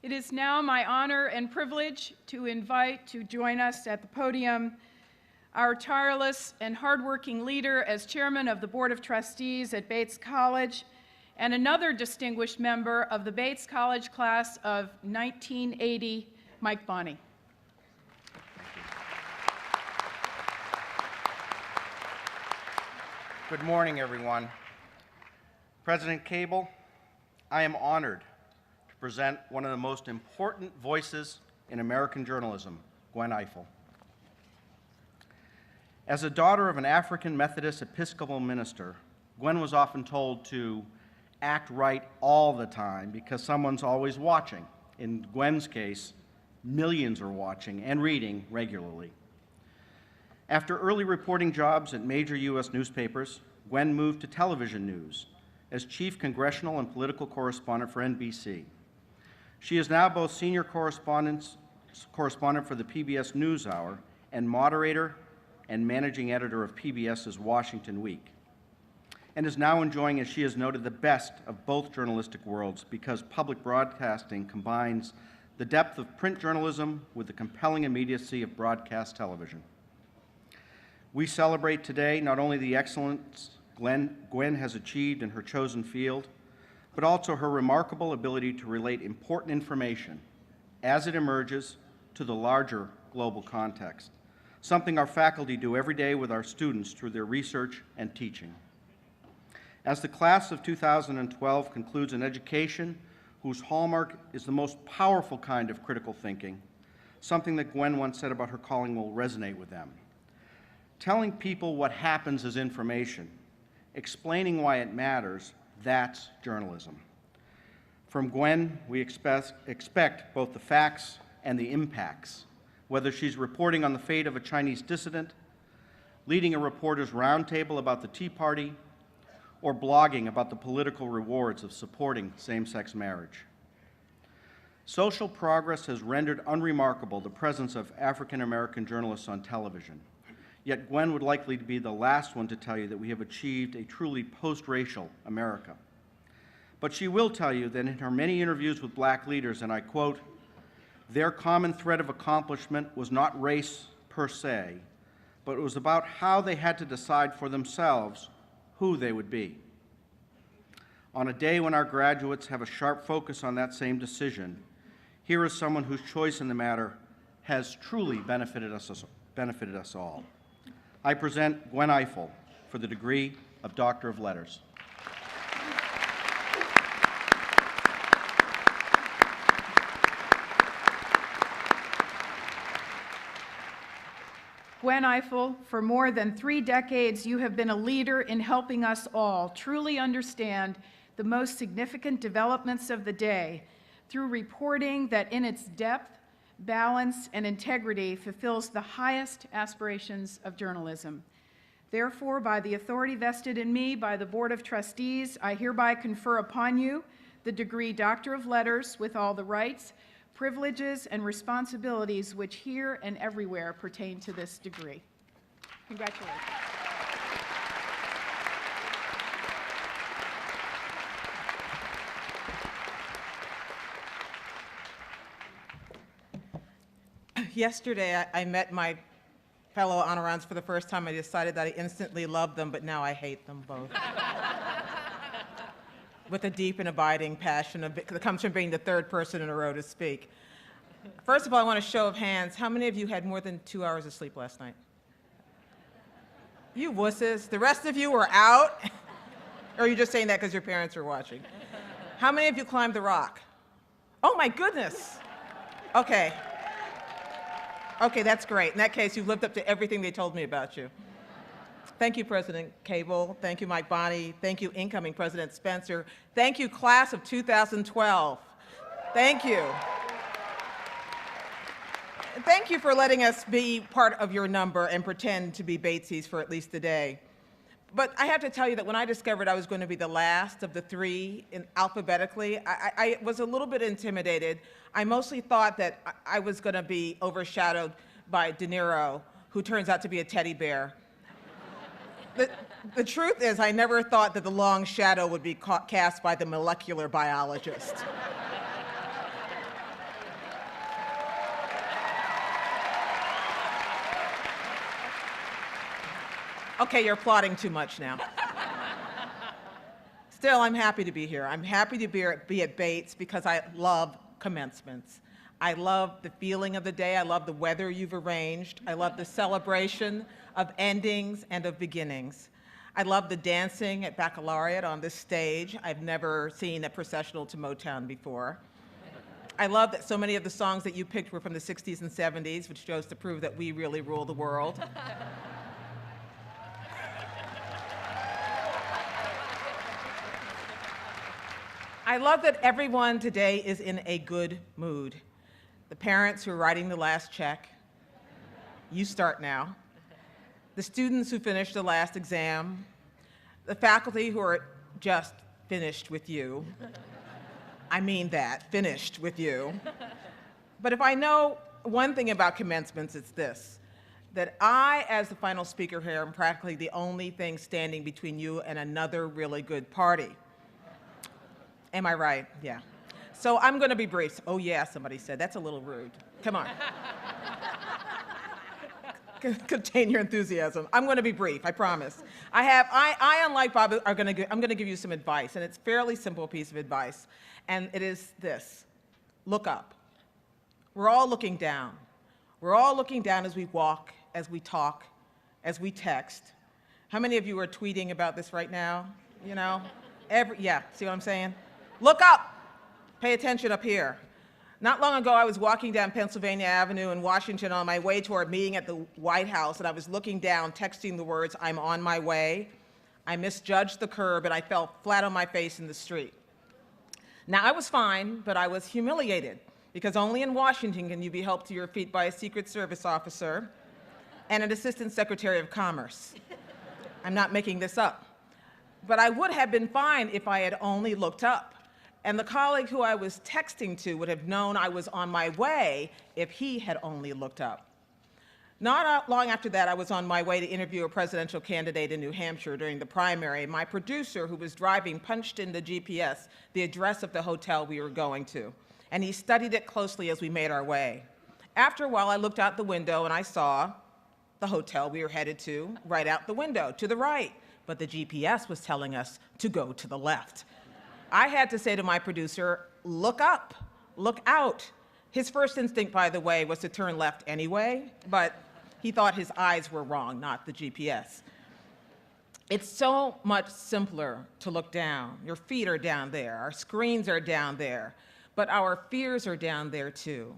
It is now my honor and privilege to invite to join us at the podium our tireless and hardworking leader as chairman of the Board of Trustees at Bates College and another distinguished member of the Bates College class of 1980, Mike Bonney. Good morning, everyone. President Cable, I am honored to present one of the most important voices in American journalism, Gwen Ifill. As a daughter of an African Methodist Episcopal minister, Gwen was often told to act right all the time because someone's always watching. In Gwen's case, millions are watching and reading regularly. After early reporting jobs at major U.S. newspapers, Gwen moved to television news as chief congressional and political correspondent for NBC. She is now both senior correspondent for the PBS NewsHour and moderator and managing editor of PBS's Washington Week, and is now enjoying, as she has noted, the best of both journalistic worlds because public broadcasting combines the depth of print journalism with the compelling immediacy of broadcast television. We celebrate today not only the excellence Gwen has achieved in her chosen field, but also her remarkable ability to relate important information as it emerges to the larger global context, something our faculty do every day with our students through their research and teaching. As the class of 2012 concludes an education whose hallmark is the most powerful kind of critical thinking, something that Gwen once said about her calling will resonate with them. Telling people what happens as information, explaining why it matters, that's journalism. From Gwen, we expect both the facts and the impacts, whether she's reporting on the fate of a Chinese dissident, leading a reporters' roundtable about the Tea Party, or blogging about the political rewards of supporting same-sex marriage. Social progress has rendered unremarkable the presence of African-American journalists on television. Yet Gwen would likely be the last one to tell you that we have achieved a truly post-racial America. But she will tell you that in her many interviews with black leaders, and I quote, "Their common thread of accomplishment was not race per se, but it was about how they had to decide for themselves who they would be." On a day when our graduates have a sharp focus on that same decision, here is someone whose choice in the matter has truly benefited us all. I present Gwen Ifill for the degree of Doctor of Letters. Gwen Ifill, for more than 3 decades, you have been a leader in helping us all truly understand the most significant developments of the day through reporting that in its depth, balance, and integrity fulfills the highest aspirations of journalism. Therefore, by the authority vested in me by the Board of Trustees, I hereby confer upon you the degree Doctor of Letters with all the rights, privileges, and responsibilities which here and everywhere pertain to this degree. Congratulations. Yesterday, I met my fellow honorands for the first time. I decided that I instantly loved them, but now I hate them both. With a deep and abiding passion that comes from being the third person in a row to speak. First of all, I want a show of hands. How many of you had more than 2 hours of sleep last night? You wusses. The rest of you were out? Or are you just saying that because your parents are watching? How many of you climbed the rock? Oh my goodness. Okay. Okay, that's great. In that case, you've lived up to everything they told me about you. Thank you, President Cable. Thank you, Mike Bonney. Thank you, incoming President Spencer. Thank you, class of 2012. Thank you. Thank you for letting us be part of your number and pretend to be Batesies for at least a day. But I have to tell you that when I discovered I was going to be the last of the 3 alphabetically, I was a little bit intimidated. I mostly thought that I was going to be overshadowed by De Niro, who turns out to be a teddy bear. The truth is, I never thought that the long shadow would be cast by the molecular biologist. Okay, you're applauding too much now. Still, I'm happy to be here. I'm happy to be at Bates because I love commencements. I love the feeling of the day. I love the weather you've arranged. I love the celebration of endings and of beginnings. I love the dancing at baccalaureate on this stage. I've never seen a processional to Motown before. I love that so many of the songs that you picked were from the 60s and 70s, which goes to prove that we really rule the world. I love that everyone today is in a good mood. The parents who are writing the last check, you start now. The students who finished the last exam, the faculty who are just finished with you. I mean that, finished with you. But if I know one thing about commencements, it's this, that I, as the final speaker here, am practically the only thing standing between you and another really good party. Am I right? Yeah. So I'm going to be brief. Oh yeah, somebody said. That's a little rude. Come on. Contain your enthusiasm. I'm going to be brief, I promise. I unlike Bob, I'm going to give you some advice, and it's a fairly simple piece of advice, and it is this. Look up. We're all looking down. We're all looking down as we walk, as we talk, as we text. How many of you are tweeting about this right now? You know? Yeah, see what I'm saying? Look up. Pay attention up here. Not long ago, I was walking down Pennsylvania Avenue in Washington on my way to our meeting at the White House, and I was looking down, texting the words, "I'm on my way." I misjudged the curb, and I fell flat on my face in the street. Now, I was fine, but I was humiliated, because only in Washington can you be helped to your feet by a Secret Service officer and an Assistant Secretary of Commerce. I'm not making this up. But I would have been fine if I had only looked up. And the colleague who I was texting to would have known I was on my way if he had only looked up. Not long after that, I was on my way to interview a presidential candidate in New Hampshire during the primary. My producer, who was driving, punched in the GPS the address of the hotel we were going to, and he studied it closely as we made our way. After a while, I looked out the window and I saw the hotel we were headed to right out the window, to the right, but the GPS was telling us to go to the left. I had to say to my producer, look up, look out. His first instinct, by the way, was to turn left anyway, but he thought his eyes were wrong, not the GPS. It's so much simpler to look down. Your feet are down there, our screens are down there, but our fears are down there too.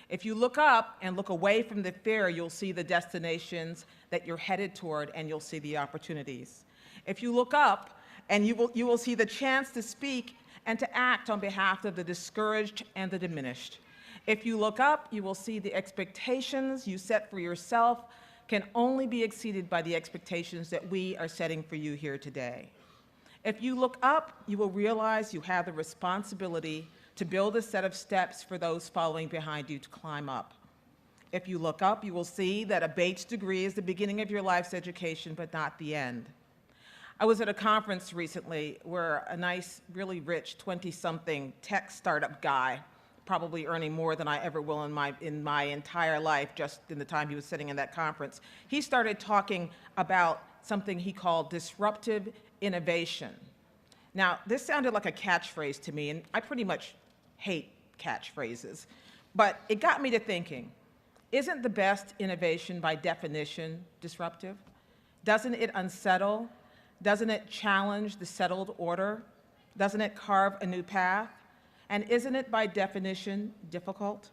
If you look up and look away from the fear, you'll see the destinations that you're headed toward, and you'll see the opportunities. If you look up, and you will see the chance to speak and to act on behalf of the discouraged and the diminished. If you look up, you will see the expectations you set for yourself can only be exceeded by the expectations that we are setting for you here today. If you look up, you will realize you have the responsibility to build a set of steps for those following behind you to climb up. If you look up, you will see that a Bates degree is the beginning of your life's education, but not the end. I was at a conference recently where a nice, really rich 20-something tech startup guy, probably earning more than I ever will in my entire life, just in the time he was sitting in that conference, he started talking about something he called disruptive innovation. Now, this sounded like a catchphrase to me, and I pretty much hate catchphrases, but it got me to thinking, isn't the best innovation by definition disruptive? Doesn't it unsettle? Doesn't it challenge the settled order? Doesn't it carve a new path? And isn't it by definition difficult?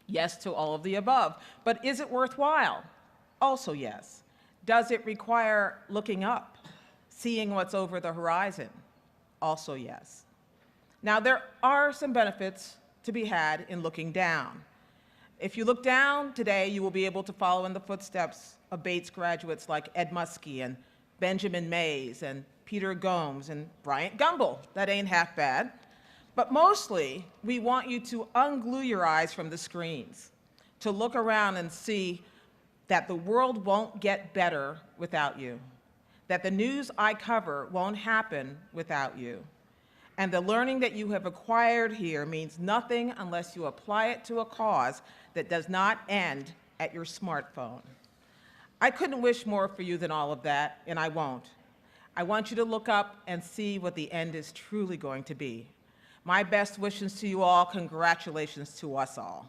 Yes to all of the above. But is it worthwhile? Also yes. Does it require looking up, seeing what's over the horizon? Also yes. Now there are some benefits to be had in looking down. If you look down today, you will be able to follow in the footsteps of Bates graduates like Ed Muskie and Benjamin Mays and Peter Gomes and Bryant Gumbel. That ain't half bad. But mostly, we want you to unglue your eyes from the screens, to look around and see that the world won't get better without you, that the news I cover won't happen without you, and the learning that you have acquired here means nothing unless you apply it to a cause that does not end at your smartphone. I couldn't wish more for you than all of that, and I won't. I want you to look up and see what the end is truly going to be. My best wishes to you all. Congratulations to us all.